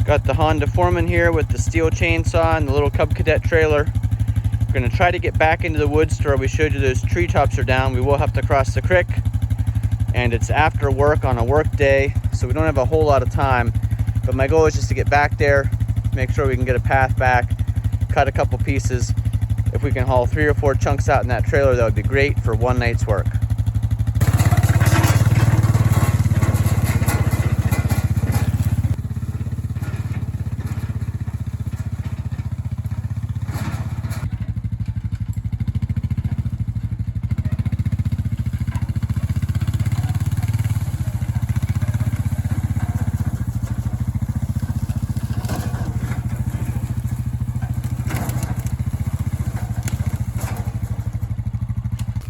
Got the Honda Foreman here with the Stihl chainsaw and the little Cub Cadet trailer. We're going to try to get back into the woods to where we showed you those treetops are down. We will have to cross the creek, and it's after work on a work day, so we don't have a whole lot of time. But my goal is just to get back there, make sure we can get a path back, cut a couple pieces. If we can haul 3 or 4 chunks out in that trailer, that would be great for one night's work.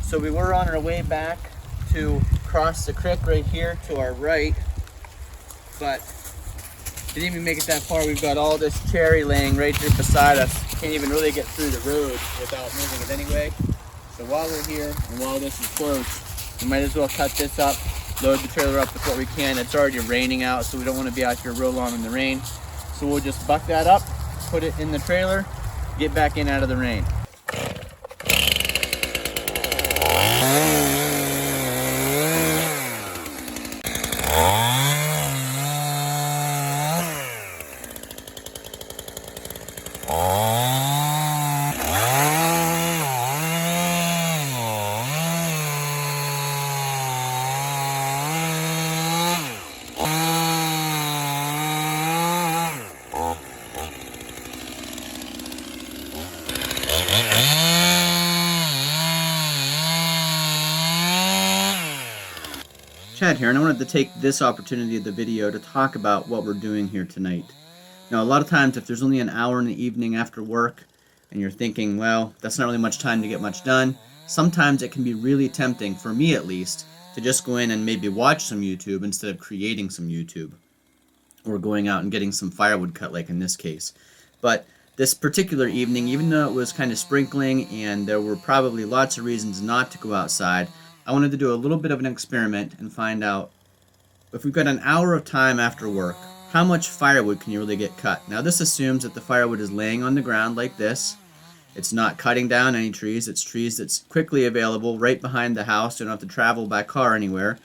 So we were on our way back to cross the creek right here to our right, but didn't even make it that far. We've got all this cherry laying right here beside us. Can't even really get through the road without moving it anyway. So while we're here and while this is closed, we might as well cut this up, load the trailer up with what we can. It's already raining out, so we don't want to be out here real long in the rain. So we'll just buck that up, put it in the trailer, get back in out of the rain. Chad here, and I wanted to take this opportunity of the video to talk about what we're doing here tonight. Now, a lot of times if there's only an hour in the evening after work and you're thinking, well, that's not really much time to get much done, sometimes it can be really tempting, for me at least, to just go in and maybe watch some YouTube instead of creating some YouTube or going out and getting some firewood cut like in this case. But this particular evening, even though it was kind of sprinkling and there were probably lots of reasons not to go outside, I wanted to do a little bit of an experiment and find out, if we've got an hour of time after work, how much firewood can you really get cut? Now this assumes that the firewood is laying on the ground like this. It's not cutting down any trees. It's trees that's quickly available right behind the house. You don't have to travel by car anywhere.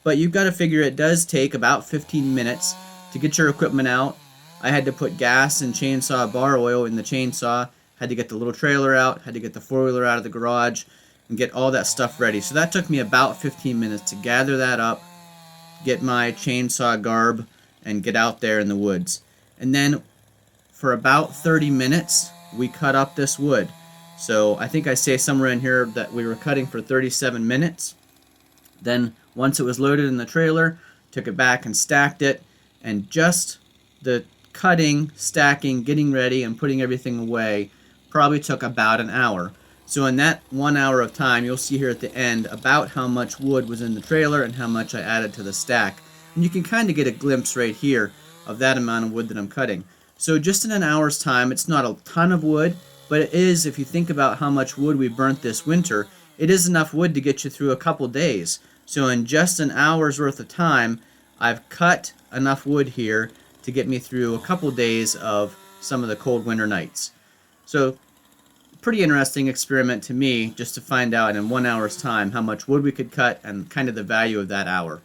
But you've got to figure it does take about 15 minutes to get your equipment out. I had to put gas and chainsaw bar oil in the chainsaw, had to get the little trailer out, had to get the four-wheeler out of the garage, and get all that stuff ready. So that took me about 15 minutes to gather that up, get my chainsaw garb, and get out there in the woods. And then for about 30 minutes, we cut up this wood. So I think I say somewhere in here that we were cutting for 37 minutes. Then once it was loaded in the trailer, took it back and stacked it, and just the cutting, stacking, getting ready, and putting everything away probably took about an hour. So in that 1 hour of time, you'll see here at the end about how much wood was in the trailer and how much I added to the stack. And you can kind of get a glimpse right here of that amount of wood that I'm cutting. So just in an hour's time, it's not a ton of wood, but it is, if you think about how much wood we burnt this winter, it is enough wood to get you through a couple days. So in just an hour's worth of time, I've cut enough wood here to get me through a couple days of some of the cold winter nights. So pretty interesting experiment to me, just to find out in 1 hour's time how much wood we could cut and kind of the value of that hour.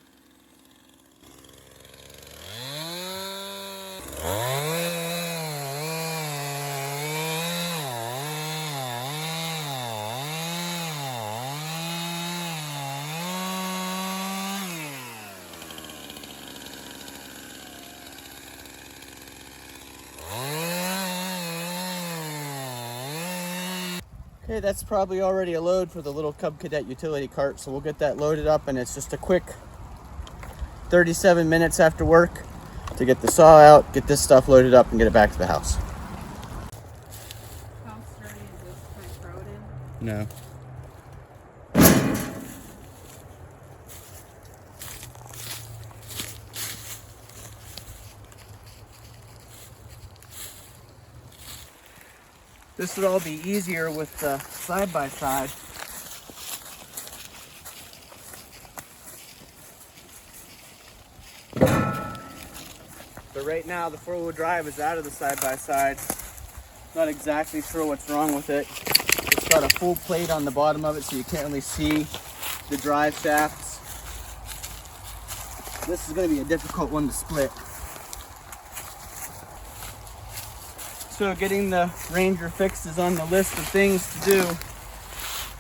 Okay, that's probably already a load for the little Cub Cadet utility cart, so we'll get that loaded up, and it's just a quick 37 minutes after work to get the saw out, get this stuff loaded up, and get it back to the house. How sturdy is this? Can I throw it in? No. This would all be easier with the side-by-side. But right now the four-wheel drive is out of the side-by-side. Not exactly sure what's wrong with it. It's got a full plate on the bottom of it, so you can't really see the drive shafts. This is going to be a difficult one to split. So getting the Ranger fixed is on the list of things to do.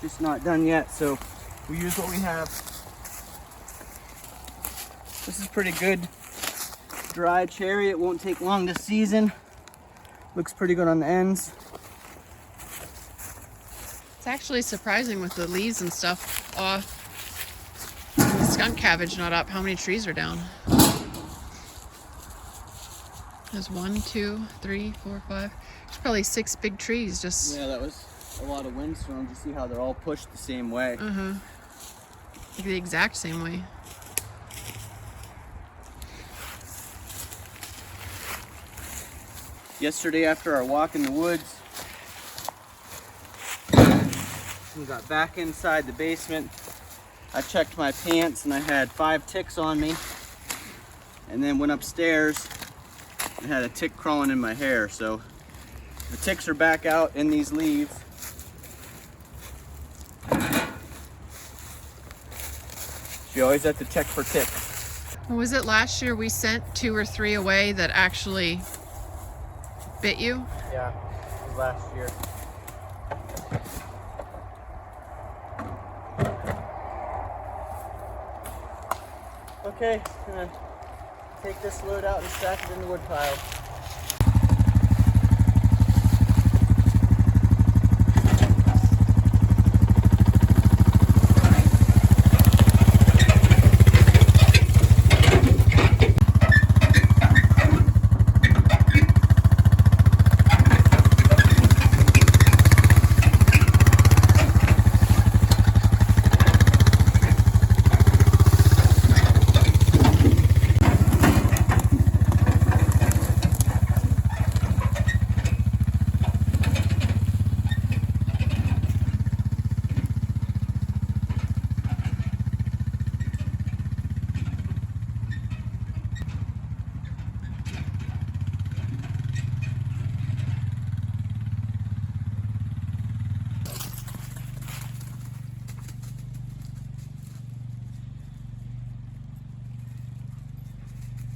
Just not done yet, so we use what we have. This is pretty good dry cherry. It won't take long to season. Looks pretty good on the ends. It's actually surprising with the leaves and stuff off. The skunk cabbage not up. How many trees are down? There's 1, 2, 3, 4, 5. There's probably 6 big trees just. Yeah, that was a lot of windstorms. You see how they're all pushed the same way. Like the exact same way. Yesterday after our walk in the woods, we got back inside the basement. I checked my pants and I had 5 ticks on me, and then went upstairs and had a tick crawling in my hair. So the ticks are back out in these leaves. You always have to check for ticks. Was it last year we sent 2 or 3 away that actually bit you? Yeah, it was last year. Okay, I'm gonna take this load out and stack it in the wood pile.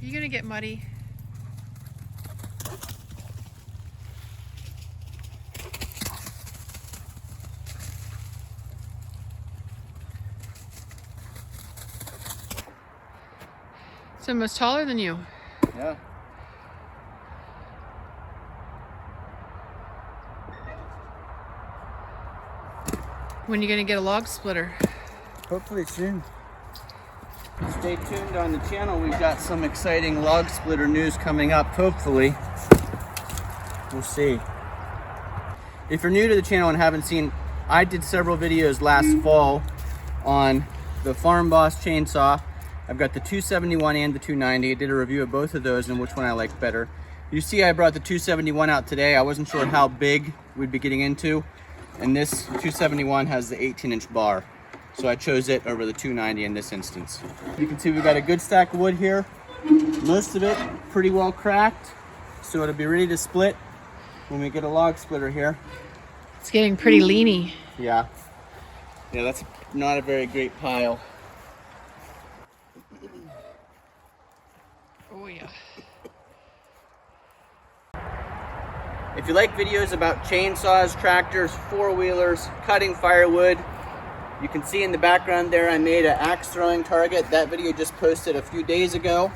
You're gonna get muddy. It's almost taller than you. Yeah. When are you gonna get a log splitter? Hopefully soon. Stay tuned on the channel. We've got some exciting log splitter news coming up, hopefully. We'll see. If you're new to the channel and haven't seen, I did several videos last fall on the Farm Boss chainsaw. I've got the 271 and the 290. I did a review of both of those and which one I like better. You see I brought the 271 out today. I wasn't sure how big we'd be getting into, and this 271 has the 18-inch bar. So I chose it over the 290 in this instance. You can see we've got a good stack of wood here. Most of it pretty well cracked, so it'll be ready to split when we get a log splitter here. It's getting pretty leany. Yeah. Yeah, that's not a very great pile. Oh yeah. If you like videos about chainsaws, tractors, four-wheelers, cutting firewood, you can see in the background there I made an axe throwing target. That video just posted a few days ago,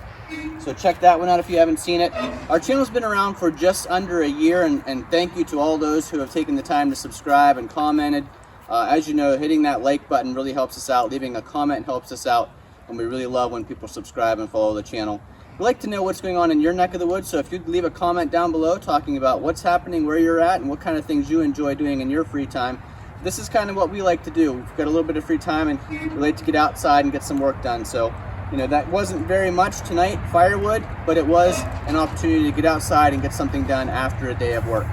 so check that one out if you haven't seen it. Our channel's been around for just under a year, and thank you to all those who have taken the time to subscribe and commented. As you know, hitting that like button really helps us out. Leaving a comment helps us out, and we really love when people subscribe and follow the channel. We'd like to know what's going on in your neck of the woods, so if you'd leave a comment down below talking about what's happening, where you're at, and what kind of things you enjoy doing in your free time. This is kind of what we like to do. We've got a little bit of free time and we like to get outside and get some work done. So, you know, that wasn't very much tonight, firewood, but it was an opportunity to get outside and get something done after a day of work.